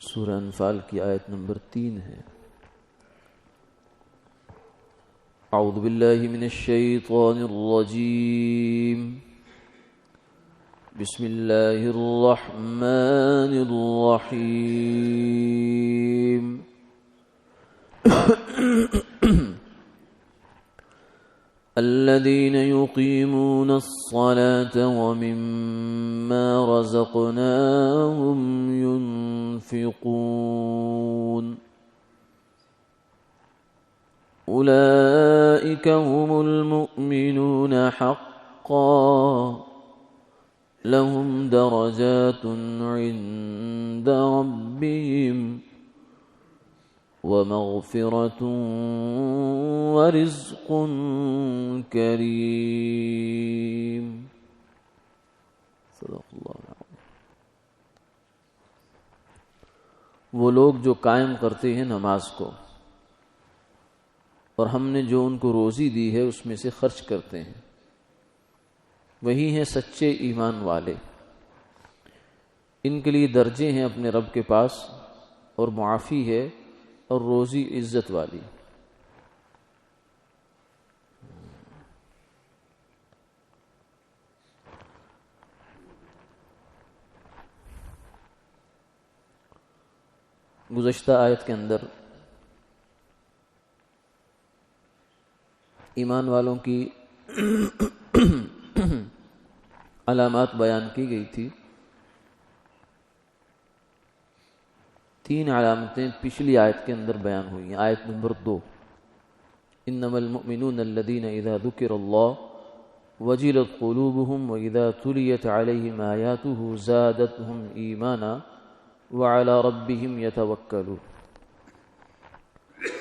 سورہ انفال کی آیت نمبر 3 ہے۔ اعوذ باللہ من الشیطان الرجیم، بسم اللہ الرحمن الرحیم۔ الذين يقيمون الصلاة ومما رزقناهم ينفقون أولئك هم المؤمنون حقا لهم درجات عند ربهم ومغفرة ورزق کریم۔ صدق اللہ العظیم۔ وہ لوگ جو قائم کرتے ہیں نماز کو اور ہم نے جو ان کو روزی دی ہے اس میں سے خرچ کرتے ہیں، وہی ہیں سچے ایمان والے۔ ان کے لیے درجے ہیں اپنے رب کے پاس، اور معافی ہے اور روزی عزت والی۔ گزشتہ آیت کے اندر ایمان والوں کی علامات بیان کی گئی تھی۔ 3 علامتیں پچھلی آیت کے اندر بیان ہوئی ہیں۔ آیت نمبر 2، انما المؤمنون الذين اذا ذكر الله وجلت قلوبهم واذا تليت عليهم آياته زادتهم ایمانا وعلى ربهم يتوکلون۔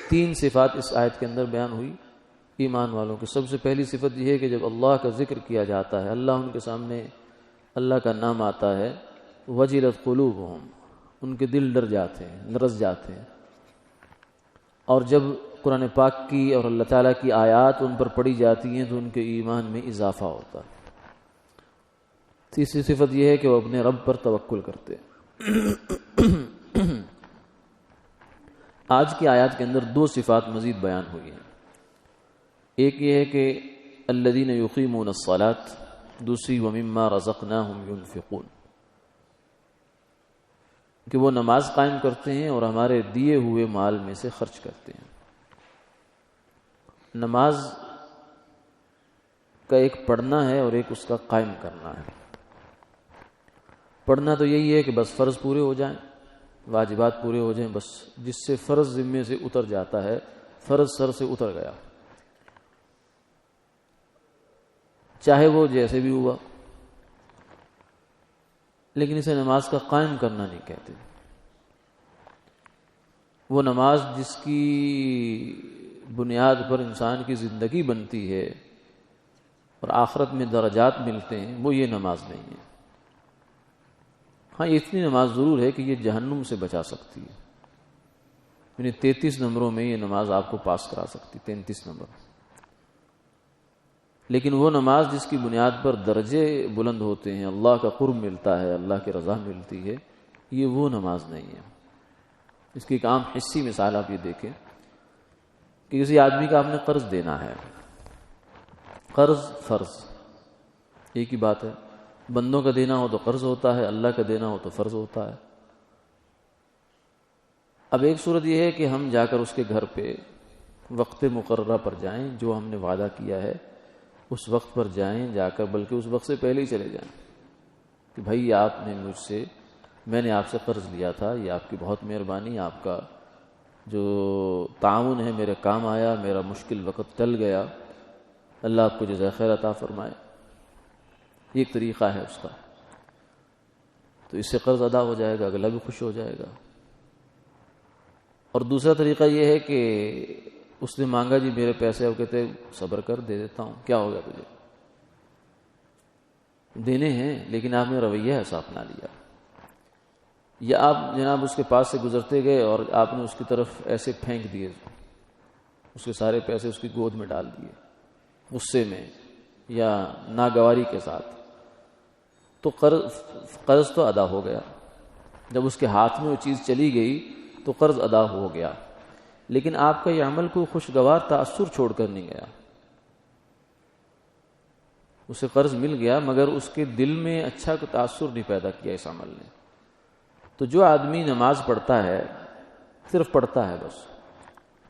3 صفات اس آیت کے اندر بیان ہوئی ایمان والوں کی۔ سب سے پہلی صفت یہ ہے کہ جب اللہ کا ذکر کیا جاتا ہے، اللہ ان کے سامنے اللہ کا نام آتا ہے، وجلت قلوبهم، ان کے دل ڈر جاتے ہیں، لرز جاتے ہیں، اور جب قرآن پاک کی اور اللہ تعالیٰ کی آیات ان پر پڑھی جاتی ہیں تو ان کے ایمان میں اضافہ ہوتا ہے۔ تیسری صفت یہ ہے کہ وہ اپنے رب پر توکل کرتے ہیں۔ آج کی آیات کے اندر 2 صفات مزید بیان ہوئی ہیں۔ ایک یہ ہے کہ الذین یقیمون الصلاۃ، دوسری ومما رزقناہم ینفقون، کہ وہ نماز قائم کرتے ہیں اور ہمارے دیے ہوئے مال میں سے خرچ کرتے ہیں۔ نماز کا ایک پڑھنا ہے اور ایک اس کا قائم کرنا ہے۔ پڑھنا تو یہی ہے کہ بس فرض پورے ہو جائیں، واجبات پورے ہو جائیں، بس جس سے فرض ذمے سے اتر جاتا ہے، فرض سر سے اتر گیا، چاہے وہ جیسے بھی ہوا، لیکن اسے نماز کا قائم کرنا نہیں کہتے۔ وہ نماز جس کی بنیاد پر انسان کی زندگی بنتی ہے اور آخرت میں درجات ملتے ہیں، وہ یہ نماز نہیں ہے۔ ہاں، اتنی نماز ضرور ہے کہ یہ جہنم سے بچا سکتی ہے، یعنی 33 نمبروں میں یہ نماز آپ کو پاس کرا سکتی، 33 نمبر۔ لیکن وہ نماز جس کی بنیاد پر درجے بلند ہوتے ہیں، اللہ کا قرب ملتا ہے، اللہ کی رضا ملتی ہے، یہ وہ نماز نہیں ہے۔ اس کی ایک عام حصی مثال آپ یہ دیکھیں کہ کسی آدمی کا آپ نے قرض دینا ہے، قرض فرض ایک ہی بات ہے۔ بندوں کا دینا ہو تو قرض ہوتا ہے، اللہ کا دینا ہو تو فرض ہوتا ہے۔ اب ایک صورت یہ ہے کہ ہم جا کر اس کے گھر پہ وقت مقررہ پر جائیں، جو ہم نے وعدہ کیا ہے اس وقت پر جائیں، جا کر بلکہ اس وقت سے پہلے ہی چلے جائیں کہ بھائی میں نے آپ سے قرض لیا تھا، یہ آپ کی بہت مہربانی، آپ کا جو تعاون ہے میرے کام آیا، میرا مشکل وقت ٹل گیا، اللہ آپ کو جزائے خیر عطا فرمائے۔ یہ ایک طریقہ ہے اس کا، تو اس سے قرض ادا ہو جائے گا، اگلا بھی خوش ہو جائے گا۔ اور دوسرا طریقہ یہ ہے کہ اس نے مانگا، جی میرے پیسے، اب کہتے صبر کر، دے دیتا ہوں، کیا ہو گیا تجھے، دینے ہیں لیکن آپ نے رویہ ایسا اپنا لیا، یا آپ جناب اس کے پاس سے گزرتے گئے اور آپ نے اس کی طرف ایسے پھینک دیے، اس کے سارے پیسے اس کی گود میں ڈال دیے غصے میں یا ناگواری کے ساتھ، تو قرض تو ادا ہو گیا، جب اس کے ہاتھ میں وہ چیز چلی گئی تو قرض ادا ہو گیا، لیکن آپ کا یہ عمل کوئی خوشگوار تاثر چھوڑ کر نہیں گیا. اسے قرض مل گیا مگر اس کے دل میں اچھا کوئی تاثر نہیں پیدا کیا اس عمل نے. تو جو آدمی نماز پڑھتا ہے، صرف پڑھتا ہے بس،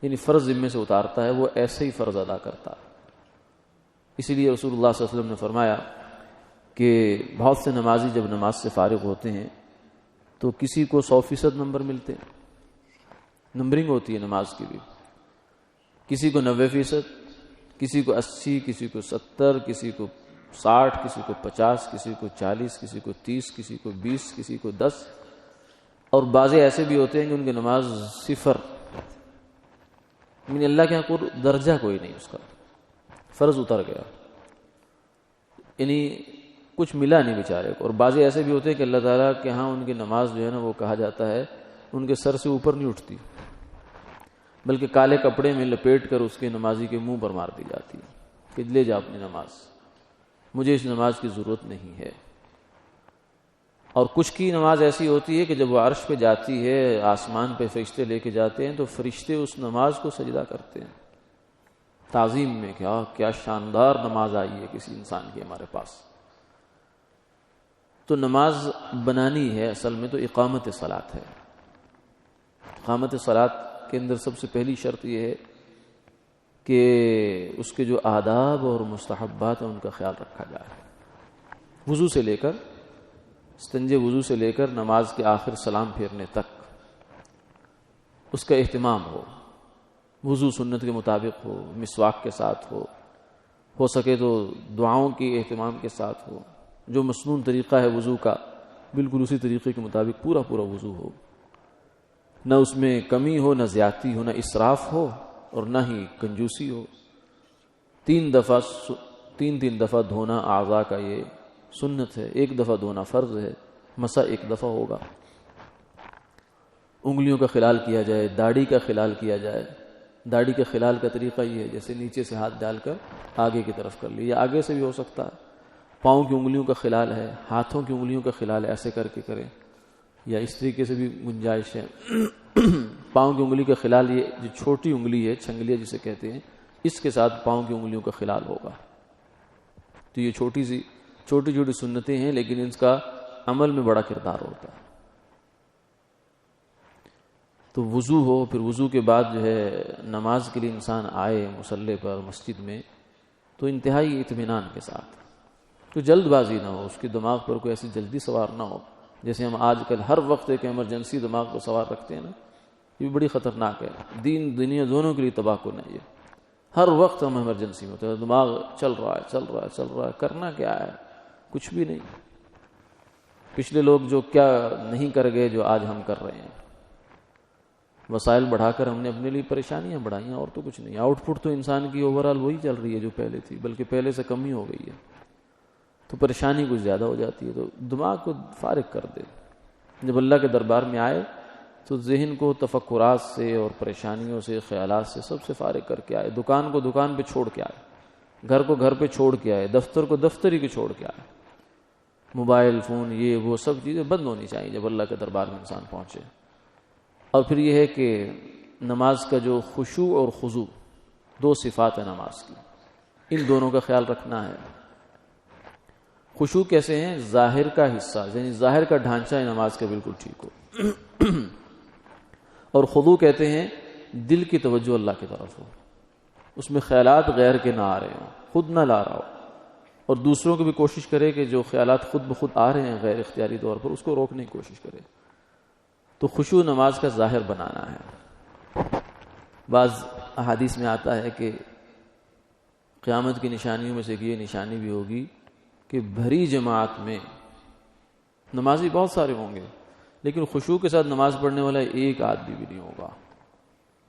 یعنی فرض ذمے سے اتارتا ہے، وہ ایسے ہی فرض ادا کرتا ہے. اسی لیے رسول اللہ صلی اللہ علیہ وسلم نے فرمایا کہ بہت سے نمازی جب نماز سے فارغ ہوتے ہیں تو کسی کو 100% نمبر ملتے ہیں، نمبرنگ ہوتی ہے نماز کی بھی، کسی کو 90%، کسی کو 80، کسی کو 70، کسی کو 60، کسی کو 50، کسی کو 40، کسی کو 30، کسی کو 20، کسی کو 10، اور بعضے ایسے بھی ہوتے ہیں کہ ان کی نماز 0، یعنی اللہ کے یہاں کوئی درجہ کوئی نہیں، اس کا فرض اتر گیا، یعنی کچھ ملا نہیں بیچارے کو. اور بعضے ایسے بھی ہوتے ہیں کہ اللہ تعالیٰ کے ہاں ان کی نماز جو ہے نا وہ کہا جاتا ہے ان کے سر سے اوپر نہیں اٹھتی، بلکہ کالے کپڑے میں لپیٹ کر اس کے نمازی کے منہ پر مار دی جاتی ہے کہ لے جا اپنی نماز، مجھے اس نماز کی ضرورت نہیں ہے. اور کچھ کی نماز ایسی ہوتی ہے کہ جب وہ عرش پہ جاتی ہے، آسمان پہ فرشتے لے کے جاتے ہیں تو فرشتے اس نماز کو سجدہ کرتے ہیں تعظیم میں، کیا شاندار نماز آئی ہے کسی انسان کی ہمارے پاس. تو نماز بنانی ہے اصل میں تو اقامت صلاۃ ہے. اقامت صلاۃ کے اندر سب سے پہلی شرط یہ ہے کہ اس کے جو آداب اور مستحبات ہیں ان کا خیال رکھا جائے. وضو سے لے کر، استنجے وضو سے لے کر نماز کے آخر سلام پھیرنے تک اس کا اہتمام ہو. وضو سنت کے مطابق ہو، مسواک کے ساتھ ہو سکے تو دعاؤں کے اہتمام کے ساتھ ہو. جو مسنون طریقہ ہے وضو کا بالکل اسی طریقے کے مطابق پورا وضو ہو، نہ اس میں کمی ہو، نہ زیادتی ہو، نہ اسراف ہو اور نہ ہی کنجوسی ہو. 3 دفعہ دھونا اعضاء کا یہ سنت ہے، 1 دفعہ دھونا فرض ہے، مسح 1 دفعہ ہوگا. انگلیوں کا خلال کیا جائے، داڑھی کا خلال کیا جائے. داڑھی کے خلال کا طریقہ یہ ہے جیسے نیچے سے ہاتھ ڈال کر آگے کی طرف کر لیا، یا آگے سے بھی ہو سکتا ہے. پاؤں کی انگلیوں کا خلال ہے، ہاتھوں کی انگلیوں کا خلال ہے، ایسے کر کے کریں، یا اس طریقے سے بھی گنجائش ہے. پاؤں کی انگلی کا خلال، یہ جو چھوٹی انگلی ہے چھنگلیہ جسے کہتے ہیں، اس کے ساتھ پاؤں کی انگلیوں کا خلال ہوگا. تو یہ چھوٹی چھوٹی سنتیں ہیں لیکن ان کا عمل میں بڑا کردار ہوتا ہے. تو وضو ہو، پھر وضو کے بعد جو ہے نماز کے لیے انسان آئے مصلی پر، مسجد میں، تو انتہائی اطمینان کے ساتھ، تو جلد بازی نہ ہو، اس کے دماغ پر کوئی ایسی جلدی سوار نہ ہو جیسے ہم آج کل ہر وقت ایک ایمرجنسی دماغ کو سوار رکھتے ہیں نا. یہ بھی بڑی خطرناک ہے، دین دنیا دونوں کے لیے تباہ کن ہے. یہ ہر وقت ہم ایمرجنسی میں ہوتے ہیں، دماغ چل رہا ہے، کرنا کیا ہے؟ کچھ بھی نہیں. پچھلے لوگ جو کیا نہیں کر گئے جو آج ہم کر رہے ہیں. وسائل بڑھا کر ہم نے اپنے لیے پریشانیاں بڑھائیں اور تو کچھ نہیں. آؤٹ پٹ تو انسان کی اوورآل وہی چل رہی ہے جو پہلے تھی، بلکہ پہلے سے کم ہی ہو گئی ہے. تو پریشانی کچھ زیادہ ہو جاتی ہے. تو دماغ کو فارغ کر دے. جب اللہ کے دربار میں آئے تو ذہن کو تفکرات سے اور پریشانیوں سے، خیالات سے، سب سے فارغ کر کے آئے. دکان کو دکان پہ چھوڑ کے آئے، گھر کو گھر پہ چھوڑ کے آئے، دفتر کو دفتر ہی کے چھوڑ کے آئے. موبائل فون یہ وہ سب چیزیں بند ہونی چاہیے جب اللہ کے دربار میں انسان پہنچے. اور پھر یہ ہے کہ نماز کا جو خشوع اور خضوع، 2 صفات ہیں نماز کی، ان دونوں کا خیال رکھنا ہے. خشوع کیسے ہیں؟ ظاہر کا حصہ، یعنی ظاہر کا ڈھانچہ ہے نماز کا بالکل ٹھیک ہو. اور خضوع کہتے ہیں دل کی توجہ اللہ کی طرف ہو، اس میں خیالات غیر کے نہ آ رہے ہوں، خود نہ لا رہا ہو، اور دوسروں کو بھی کوشش کرے کہ جو خیالات خود بخود آ رہے ہیں غیر اختیاری طور پر اس کو روکنے کی کوشش کرے. تو خشوع نماز کا ظاہر بنانا ہے. بعض احادیث میں آتا ہے کہ قیامت کی نشانیوں میں سے یہ نشانی بھی ہوگی کہ بھری جماعت میں نمازی بہت سارے ہوں گے لیکن خشوع کے ساتھ نماز پڑھنے والا ایک آدمی بھی نہیں ہوگا،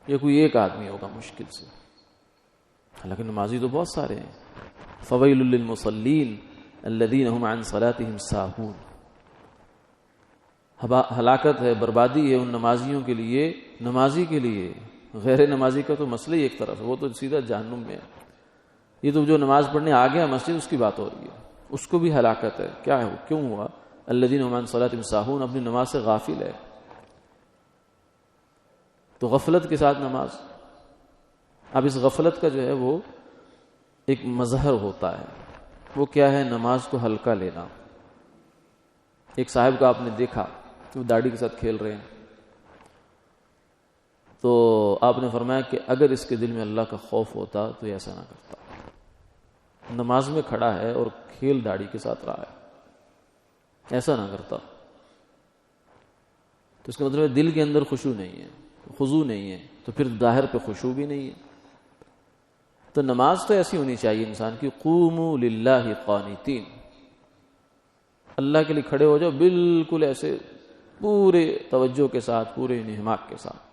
یا کوئی ایک آدمی ہوگا مشکل سے، حالانکہ نمازی تو بہت سارے ہیں. فویل للمصلین الذین هم عن صلاتهم ساہون. ہلاکت ہے، بربادی ہے ان نمازیوں کے لیے، نمازی کے لیے. غیر نمازی کا تو مسئلہ ہی ایک طرف ہے، وہ تو سیدھا جہنم میں ہے. یہ تو جو نماز پڑھنے آ گیا مسجد اس کی بات ہو رہی ہے، اس کو بھی ہلاکت ہے. کیا ہے؟ کیوں ہوا؟ الذین هم عن صلاتهم ساہون، اپنی نماز سے غافل ہے. تو غفلت کے ساتھ نماز، اب اس غفلت کا جو ہے وہ ایک مظہر ہوتا ہے. وہ کیا ہے؟ نماز کو ہلکا لینا. ایک صاحب کا آپ نے دیکھا کہ وہ داڑھی کے ساتھ کھیل رہے ہیں، تو آپ نے فرمایا کہ اگر اس کے دل میں اللہ کا خوف ہوتا تو یہ ایسا نہ کرتا. نماز میں کھڑا ہے اور کھیل داڑھی کے ساتھ رہا ہے، ایسا نہ کرتا. تو اس کا مطلب ہے دل کے اندر خشوع نہیں ہے، خضوع نہیں ہے، تو پھر ظاہر پہ خشوع بھی نہیں ہے. تو نماز تو ایسی ہونی چاہیے انسان کی، قوموا للہ قانتین، اللہ کے لیے کھڑے ہو جاؤ بالکل ایسے پورے توجہ کے ساتھ، پورے انہماک کے ساتھ.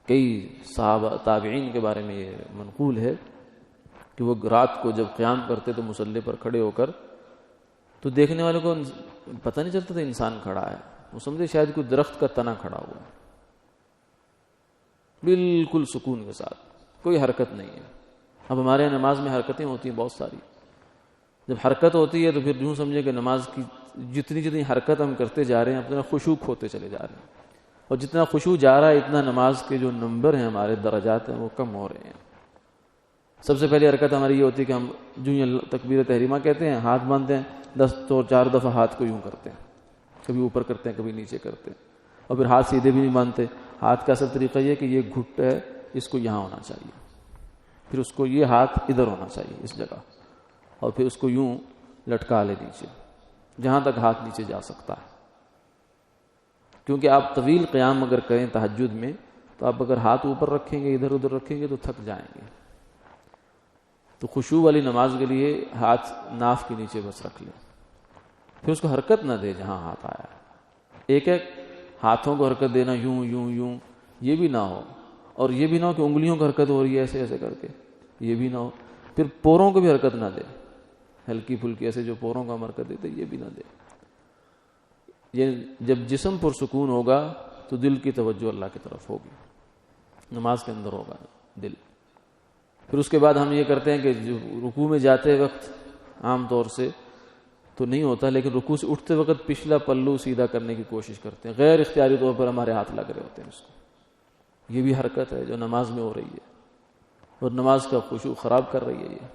کئی صحابہ تابعین کے بارے میں یہ منقول ہے کہ وہ رات کو جب قیام کرتے تو مصلی پر کھڑے ہو کر، تو دیکھنے والوں کو پتہ نہیں چلتا تھا انسان کھڑا ہے، وہ سمجھے شاید کوئی درخت کا تنا کھڑا ہوا ہے، بالکل سکون کے ساتھ، کوئی حرکت نہیں ہے. اب ہمارے یہاں نماز میں حرکتیں ہوتی ہیں بہت ساری. جب حرکت ہوتی ہے تو پھر یوں سمجھے کہ نماز کی جتنی حرکت ہم کرتے جا رہے ہیں اپنا خشوع کھوتے چلے جا رہے ہیں، اور جتنا خشوع جا رہا ہے اتنا نماز کے جو نمبر ہیں ہمارے درجات ہیں وہ کم ہو رہے ہیں. سب سے پہلی حرکت ہماری یہ ہوتی ہے کہ ہم جو تکبیر تحریمہ کہتے ہیں، ہاتھ باندھتے ہیں 10 تو 4 دفعہ ہاتھ کو یوں کرتے ہیں، کبھی اوپر کرتے ہیں کبھی نیچے کرتے ہیں، اور پھر ہاتھ سیدھے بھی نہیں باندھتے. ہاتھ کا اصل طریقہ یہ کہ یہ گھٹ ہے اس کو یہاں ہونا چاہیے، پھر اس کو یہ ہاتھ ادھر ہونا چاہیے اس جگہ، اور پھر اس کو یوں لٹکا لے نیچے جہاں تک ہاتھ نیچے جا سکتا ہے. کیونکہ آپ طویل قیام اگر کریں تہجد میں تو آپ اگر ہاتھ اوپر رکھیں گے ادھر ادھر رکھیں گے تو تھک جائیں گے. تو خشوع والی نماز کے لیے ہاتھ ناف کے نیچے بس رکھ لیں، پھر اس کو حرکت نہ دے جہاں ہاتھ آیا. ایک ایک ہاتھوں کو حرکت دینا یوں یوں یوں، یہ بھی نہ ہو، اور یہ بھی نہ ہو کہ انگلیوں کو حرکت ہو رہی ہے ایسے ایسے کر کے، یہ بھی نہ ہو. پھر پوروں کو بھی حرکت نہ دے، ہلکی پھلکی ایسے جو پوروں کو ہم حرکت دیتے یہ بھی نہ دے. یہ جب جسم پرسکون ہوگا تو دل کی توجہ اللہ کی طرف ہوگی، نماز کے اندر ہوگا دل. پھر اس کے بعد ہم یہ کرتے ہیں کہ جو رکوع میں جاتے وقت عام طور سے تو نہیں ہوتا، لیکن رکوع سے اٹھتے وقت پچھلا پلو سیدھا کرنے کی کوشش کرتے ہیں، غیر اختیاری طور پر ہمارے ہاتھ لگ رہے ہوتے ہیں اس کو. یہ بھی حرکت ہے جو نماز میں ہو رہی ہے اور نماز کا خشوع خراب کر رہی ہے یہ.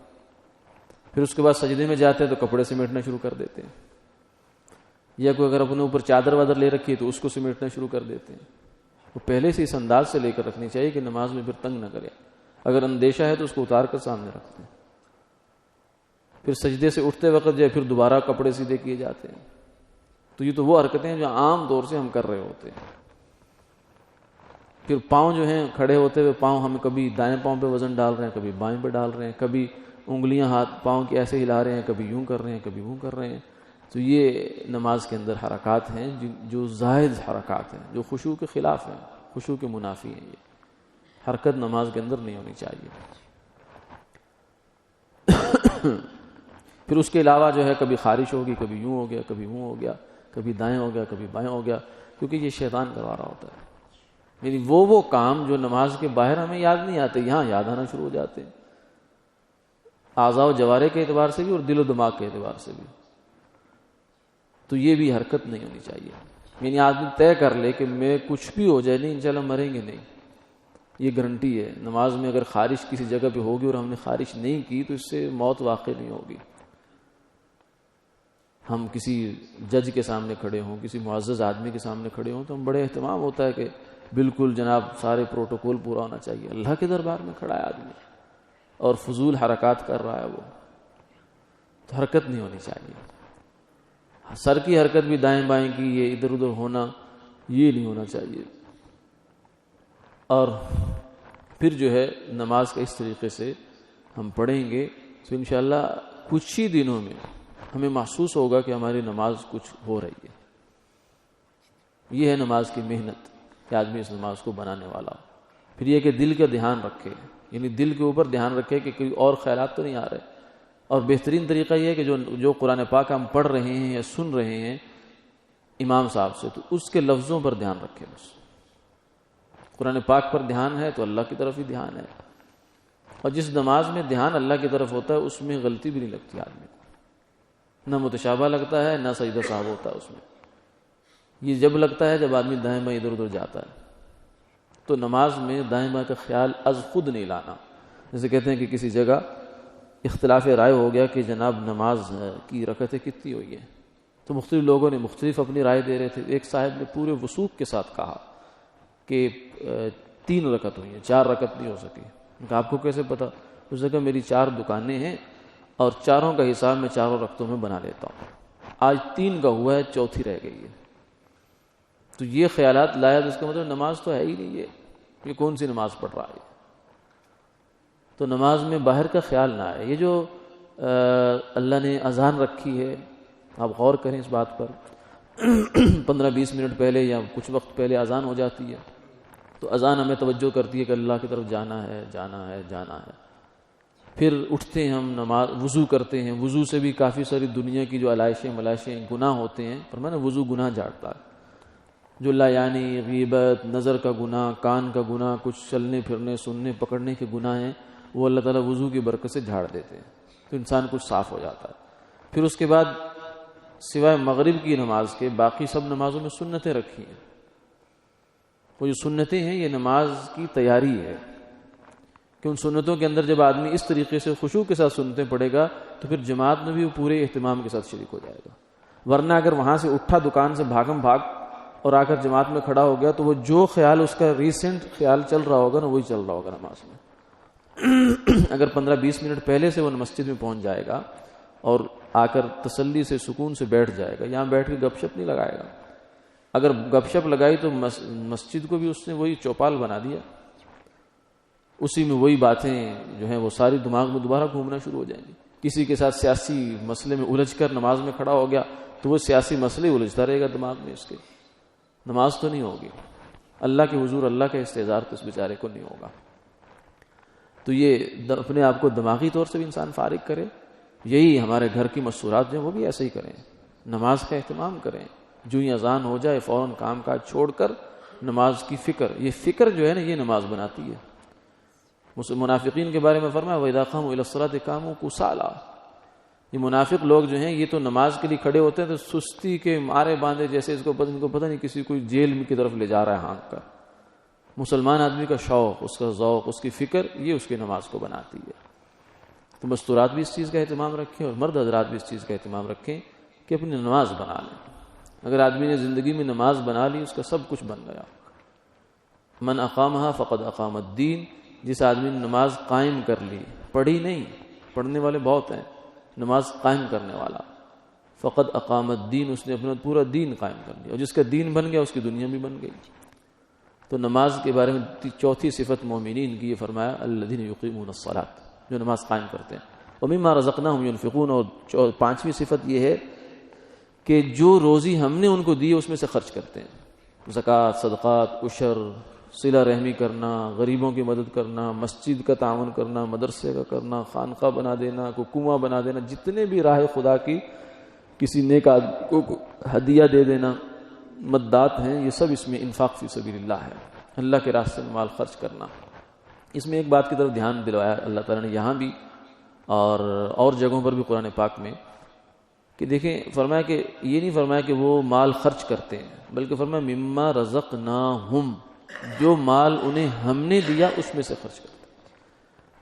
پھر اس کے بعد سجدے میں جاتے ہیں تو کپڑے سمیٹنا شروع کر دیتے ہیں، یا کوئی اگر اپنے اوپر چادر وادر لے رکھی ہے تو اس کو سمیٹنا شروع کر دیتے ہیں. وہ پہلے سے اس انداز سے لے کر رکھنی چاہیے کہ نماز میں پھر تنگ نہ کرے. اگر اندیشہ ہے تو اس کو اتار کر سامنے رکھتے ہیں. پھر سجدے سے اٹھتے وقت جو ہے پھر دوبارہ کپڑے سیدھے کیے جاتے ہیں. تو یہ تو وہ حرکتیں ہیں جو عام طور سے ہم کر رہے ہوتے ہیں. پھر پاؤں جو ہیں کھڑے ہوتے ہوئے پاؤں ہم کبھی دائیں پاؤں پہ وزن ڈال رہے ہیں، کبھی بائیں پہ ڈال رہے ہیں، کبھی انگلیاں ہاتھ پاؤں کی ایسے ہلا رہے ہیں، کبھی یوں کر رہے ہیں کبھی یوں کر رہے ہیں. تو یہ نماز کے اندر حرکات ہیں جو زائد حرکات ہیں، جو خشوع کے خلاف ہیں، خشوع کے منافی ہیں. یہ حرکت نماز کے اندر نہیں ہونی چاہیے. پھر اس کے علاوہ جو ہے کبھی خارش ہوگی، کبھی یوں ہو گیا کبھی یوں ہو گیا، کبھی دائیں ہو گیا کبھی بائیں ہو گیا، کیونکہ یہ شیطان کروا رہا ہوتا ہے. یعنی وہ کام جو نماز کے باہر ہمیں یاد نہیں آتے یہاں یاد آنا شروع ہو جاتے ہیں، اعضاء و جوارح کے اعتبار سے بھی اور دل و دماغ کے اعتبار سے بھی. تو یہ بھی حرکت نہیں ہونی چاہیے. یعنی آدمی طے کر لے کہ میں کچھ بھی ہو جائے نہیں انشاءاللہ مریں گے نہیں، یہ گارنٹی ہے. نماز میں اگر خارش کسی جگہ پہ ہوگی اور ہم نے خارش نہیں کی تو اس سے موت واقع نہیں ہوگی. ہم کسی جج کے سامنے کھڑے ہوں، کسی معزز آدمی کے سامنے کھڑے ہوں تو ہم بڑے اہتمام ہوتا ہے کہ بالکل جناب سارے پروٹوکول پورا ہونا چاہیے. اللہ کے دربار میں کھڑا ہے آدمی اور فضول حرکات کر رہا ہے، وہ تو حرکت نہیں ہونی چاہیے. سر کی حرکت بھی دائیں بائیں کی، یہ ادھر ادھر ہونا یہ نہیں ہونا چاہیے. اور پھر جو ہے نماز کا اس طریقے سے ہم پڑھیں گے تو انشاءاللہ کچھ ہی دنوں میں ہمیں محسوس ہوگا کہ ہماری نماز کچھ ہو رہی ہے. یہ ہے نماز کی محنت کہ آدمی اس نماز کو بنانے والا ہو. پھر یہ کہ دل کا دھیان رکھے، یعنی دل کے اوپر دھیان رکھے کہ کوئی اور خیالات تو نہیں آ رہے. اور بہترین طریقہ یہ ہے کہ جو قرآن پاک ہم پڑھ رہے ہیں یا سن رہے ہیں امام صاحب سے تو اس کے لفظوں پر دھیان رکھے. بس قرآن پاک پر دھیان ہے تو اللہ کی طرف ہی دھیان ہے. اور جس نماز میں دھیان اللہ کی طرف ہوتا ہے اس میں غلطی بھی نہیں لگتی آدمی کو. نہ متشابہ لگتا ہے، نہ سجدہ صاحب ہوتا ہے اس میں. یہ جب لگتا ہے جب آدمی دائیں بائیں ادھر ادھر جاتا ہے. تو نماز میں دائیں بائیں کا خیال از خود نہیں لانا. جیسے کہتے ہیں کہ کسی جگہ اختلاف رائے ہو گیا کہ جناب نماز کی رکعتیں کتنی ہوئی ہیں، تو مختلف لوگوں نے مختلف اپنی رائے دے رہے تھے. ایک صاحب نے پورے وثوق کے ساتھ کہا کہ 3 رکعت ہوئی ہیں، 4 رکعت نہیں ہو سکی. آپ کو کیسے پتا؟ اس نے کہا میری 4 دکانیں ہیں اور چاروں کا حساب میں 4 رکعتوں میں بنا لیتا ہوں. آج 3 کا ہوا ہے، چوتھی رہ گئی ہے. تو یہ خیالات لایا تو اس کا مطلب نماز تو ہے ہی نہیں. یہ کون سی نماز پڑھ رہا ہے؟ تو نماز میں باہر کا خیال نہ آئے. یہ جو اللہ نے اذان رکھی ہے، آپ غور کریں اس بات پر. 15-20 منٹ پہلے یا کچھ وقت پہلے اذان ہو جاتی ہے تو اذان ہمیں توجہ کرتی ہے کہ اللہ کی طرف جانا ہے جانا ہے جانا ہے. پھر اٹھتے ہیں ہم، نماز وضو کرتے ہیں. وضو سے بھی کافی ساری دنیا کی جو علائشیں ملائشیں گناہ ہوتے ہیں، فرمایا نا وضو گناہ جھاڑتا ہے. جو لا یعنی غیبت، نظر کا گناہ، کان کا گناہ، کچھ چلنے پھرنے سننے پکڑنے کے گناہ ہیں، وہ اللہ تعالیٰ وضو کی برکت سے جھاڑ دیتے ہیں. تو انسان کچھ صاف ہو جاتا ہے. پھر اس کے بعد سوائے مغرب کی نماز کے باقی سب نمازوں میں سنتیں رکھی ہیں. وہ جو سنتیں ہیں یہ نماز کی تیاری ہے کہ ان سنتوں کے اندر جب آدمی اس طریقے سے خشوع کے ساتھ سنتیں پڑھے گا تو پھر جماعت میں بھی وہ پورے اہتمام کے ساتھ شریک ہو جائے گا. ورنہ اگر وہاں سے اٹھا دکان سے بھاگم بھاگ اور آ کر جماعت میں کھڑا ہو گیا تو وہ جو خیال اس کا ریسنٹ خیال چل رہا ہوگا نا وہی چل رہا ہوگا نماز میں. اگر 15-20 منٹ پہلے سے وہ مسجد میں پہنچ جائے گا اور آ کر تسلی سے سکون سے بیٹھ جائے گا، یہاں بیٹھ کے گپ شپ نہیں لگائے گا. اگر گپ شپ لگائی تو مسجد کو بھی اس نے وہی چوپال بنا دیا. اسی میں وہی باتیں جو ہیں وہ ساری دماغ میں دوبارہ گھومنا شروع ہو جائیں گی. کسی کے ساتھ سیاسی مسئلے میں الجھ کر نماز میں کھڑا ہو گیا تو وہ سیاسی مسئلے الجھتا رہے گا دماغ میں اس کے. نماز تو نہیں ہوگی. اللہ کے حضور اللہ کا استحضار تو اس بیچارے کو نہیں ہوگا. تو یہ اپنے آپ کو دماغی طور سے بھی انسان فارغ کرے. یہی ہمارے گھر کی مستورات جو ہیں وہ بھی ایسے ہی کریں. نماز کا اہتمام کریں. جو ہی اذان ہو جائے فوراً کام کاج چھوڑ کر نماز کی فکر، یہ فکر جو ہے نا یہ نماز بناتی ہے. منافقین کے بارے میں فرمایا وَإِذَا قَامُوا إِلَى الصَّلَاةِ قَامُوا كُسَالَىٰ. یہ منافق لوگ جو ہیں یہ تو نماز کے لیے کھڑے ہوتے ہیں تو سستی کے مارے باندھے جیسے ان کو پتہ نہیں کسی کو جیل کی طرف لے جا رہا ہے ہانک کر. مسلمان آدمی کا شوق، اس کا ذوق، اس کی فکر یہ اس کی نماز کو بناتی ہے. تو مستورات بھی اس چیز کا اہتمام رکھیں اور مرد حضرات بھی اس چیز کا اہتمام رکھیں کہ اپنی نماز بنا لیں. اگر آدمی نے زندگی میں نماز بنا لی اس کا سب کچھ بن گیا. من اقامها فقد اقام الدین. جس آدمی نے نماز قائم کر لی، پڑھی نہیں، پڑھنے والے بہت ہیں، نماز قائم کرنے والا، فقد اقام الدین، اس نے اپنا پورا دین قائم کر لیا. اور جس کا دین بن گیا اس کی دنیا بھی بن گئی. تو نماز کے بارے میں چوتھی صفت مومنین کی یہ فرمایا الذین یقیمون الصلاۃ، جو نماز قائم کرتے ہیں. ومما رزقناہم ینفقون. اور پانچویں صفت یہ ہے کہ جو روزی ہم نے ان کو دی اس میں سے خرچ کرتے ہیں. زکوٰۃ، صدقات، عشر، صلہ رحمی کرنا، غریبوں کی مدد کرنا، مسجد کا تعاون کرنا، مدرسے کا کرنا، خانقاہ بنا دینا، کو کنواں بنا دینا، جتنے بھی راہ خدا کی کسی نیک آدمی کو ہدیہ دے دینا، مدات ہیں، یہ سب اس میں انفاق فی سبیل اللہ ہے. اللہ کے راستے میں مال خرچ کرنا. اس میں ایک بات کی طرف دھیان دلوایا اللہ تعالیٰ نے یہاں بھی اور جگہوں پر بھی قرآن پاک میں کہ دیکھیں فرمایا کہ یہ نہیں فرمایا کہ وہ مال خرچ کرتے ہیں، بلکہ فرمایا مما رزقناہم، جو مال انہیں ہم نے دیا اس میں سے خرچ کرتے.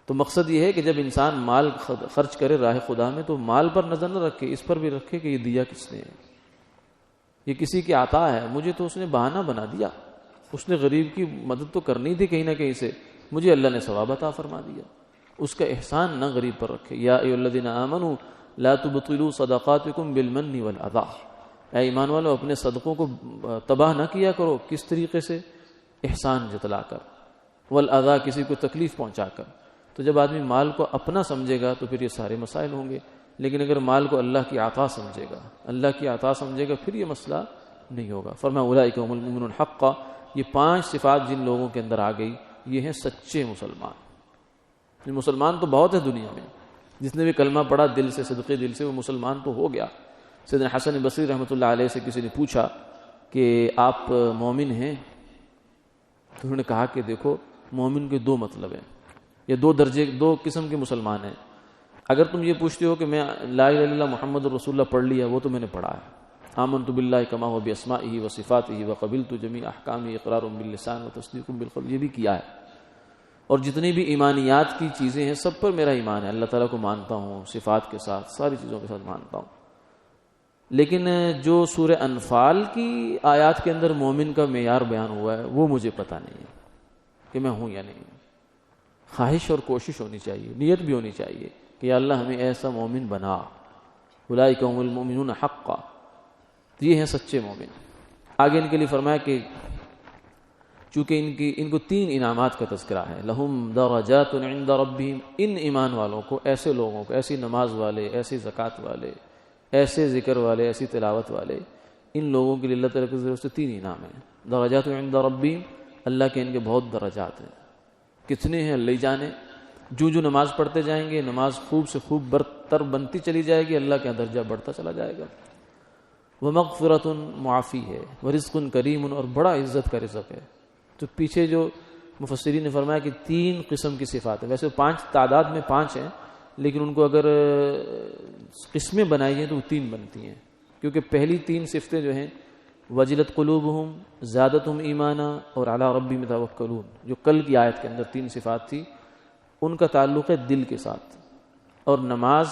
تو مقصد یہ ہے کہ جب انسان مال خرچ کرے راہ خدا میں تو مال پر نظر نہ رکھے، اس پر بھی رکھے کہ یہ دیا کس نے ہے، یہ کسی کی عطا ہے، مجھے تو اس نے بہانہ بنا دیا، اس نے غریب کی مدد تو کرنی تھی کہیں نہ کہیں سے، مجھے اللہ نے ثواب عطا فرما دیا. اس کا احسان نہ غریب پر رکھے. یا ایھا الذین آمنوا لا تبطلوا صدقاتکم بالمن والعطا. اے ایمان والو اپنے صدقوں کو تباہ نہ کیا کرو. کس طریقے سے؟ احسان جتلا کر، والعطا کسی کو تکلیف پہنچا کر. تو جب آدمی مال کو اپنا سمجھے گا تو پھر یہ سارے مسائل ہوں گے. لیکن اگر مال کو اللہ کی عطا سمجھے گا، اللہ کی عطا سمجھے گا، پھر یہ مسئلہ نہیں ہوگا. فرمایا اولئک هم المؤمنون حقا. یہ 5 صفات جن لوگوں کے اندر آ گئی یہ ہیں سچے مسلمان. یہ مسلمان تو بہت ہے دنیا میں، جس نے بھی کلمہ پڑھا دل سے، صدقے دل سے، وہ مسلمان تو ہو گیا. سیدنا حسن بصری رحمۃ اللہ علیہ سے کسی نے پوچھا کہ آپ مومن ہیں؟ تو انہوں نے کہا کہ دیکھو مومن کے 2 مطلب ہیں، یا 2 درجے، 2 قسم کے مسلمان ہیں. اگر تم یہ پوچھتے ہو کہ میں لا الہ الا اللہ محمد رسول اللہ پڑھ لیا، وہ تو میں نے پڑھا ہے، آمنت باللہ کما ہو باسمائہ وصفاتہ وقبلت جمیع احکامہ اقرار باللسان وتصدیق بالقلب، یہ بھی کیا ہے. اور جتنی بھی ایمانیات کی چیزیں ہیں سب پر میرا ایمان ہے، اللہ تعالیٰ کو مانتا ہوں صفات کے ساتھ، ساری چیزوں کے ساتھ مانتا ہوں. لیکن جو سورہ انفال کی آیات کے اندر مومن کا معیار بیان ہوا ہے وہ مجھے پتہ نہیں ہے کہ میں ہوں یا نہیں. خواہش اور کوشش ہونی چاہیے، نیت بھی ہونی چاہیے کہ یا اللہ ہمیں ایسا مومن بنا. اولئک هم المؤمنون حقا، یہ ہیں سچے مومن. آگے ان کے لیے فرمایا کہ چونکہ ان کو 3 انعامات کا تذکرہ ہے، لہم درجات عند ربہم، ان ایمان والوں کو، ایسے لوگوں کو، ایسی نماز والے، ایسی زکوٰۃ والے، ایسے ذکر والے، ایسی تلاوت والے، ان لوگوں کے لیے اللہ تعالیٰ کی طرف سے 3 انعام ہیں. درجات عند ربہم، اللہ کے ان کے بہت درجات ہیں. کتنے ہیں اللہ جانے. جو نماز پڑھتے جائیں گے نماز خوب سے خوب برتر بنتی چلی جائے گی، اللہ کا درجہ بڑھتا چلا جائے گا. ومغفرۃ، معافی ہے، ورزق کریم، اور بڑا عزت کا رزق ہے. تو پیچھے جو مفسرین نے فرمایا کہ 3 قسم کی صفات ہیں، ویسے 5 تعداد میں 5 ہیں لیکن ان کو اگر قسمیں بنائی ہیں تو وہ 3 بنتی ہیں، کیونکہ پہلی 3 صفتیں جو ہیں وجلت قلوبہم، زادتہم ایمانا، اور علی ربہم یتوکلون، جو کل کی آیت کے اندر 3 صفات تھی، ان کا تعلق ہے دل کے ساتھ، اور نماز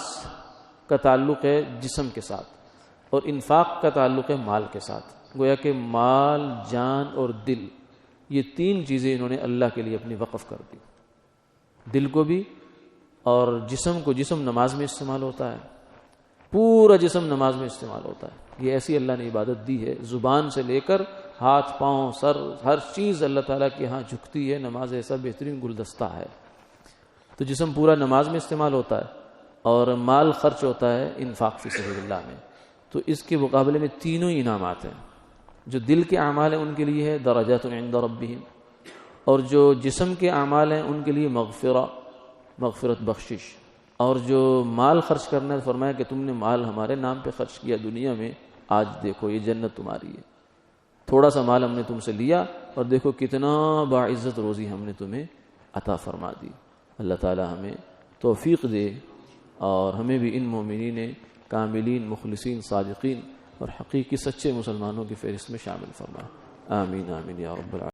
کا تعلق ہے جسم کے ساتھ، اور انفاق کا تعلق ہے مال کے ساتھ. گویا کہ مال، جان اور دل، یہ 3 چیزیں انہوں نے اللہ کے لیے اپنی وقف کر دی. دل کو بھی اور جسم کو، جسم نماز میں استعمال ہوتا ہے، پورا جسم نماز میں استعمال ہوتا ہے. یہ ایسی اللہ نے عبادت دی ہے، زبان سے لے کر ہاتھ، پاؤں، سر، ہر چیز اللہ تعالیٰ کے ہاں جھکتی ہے. نماز ایسا بہترین گلدستہ ہے. تو جسم پورا نماز میں استعمال ہوتا ہے اور مال خرچ ہوتا ہے انفاق فی سبیل اللہ میں. تو اس کے مقابلے میں تینوں انعامات ہیں. جو دل کے اعمال ہیں ان کے لیے ہے درجات عند ربہم، اور جو جسم کے اعمال ہیں ان کے لیے مغفرت، بخشش. اور جو مال خرچ کرنا ہے، فرمایا کہ تم نے مال ہمارے نام پہ خرچ کیا دنیا میں، آج دیکھو یہ جنت تمہاری ہے. تھوڑا سا مال ہم نے تم سے لیا اور دیکھو کتنا باعزت روزی ہم نے تمہیں عطا فرما دی. اللہ تعالی ہمیں توفیق دے اور ہمیں بھی ان مومنین کاملین، مخلصین، صادقین اور حقیقی سچے مسلمانوں کی فہرست میں شامل فرما. آمین آمین یا رب العالمین.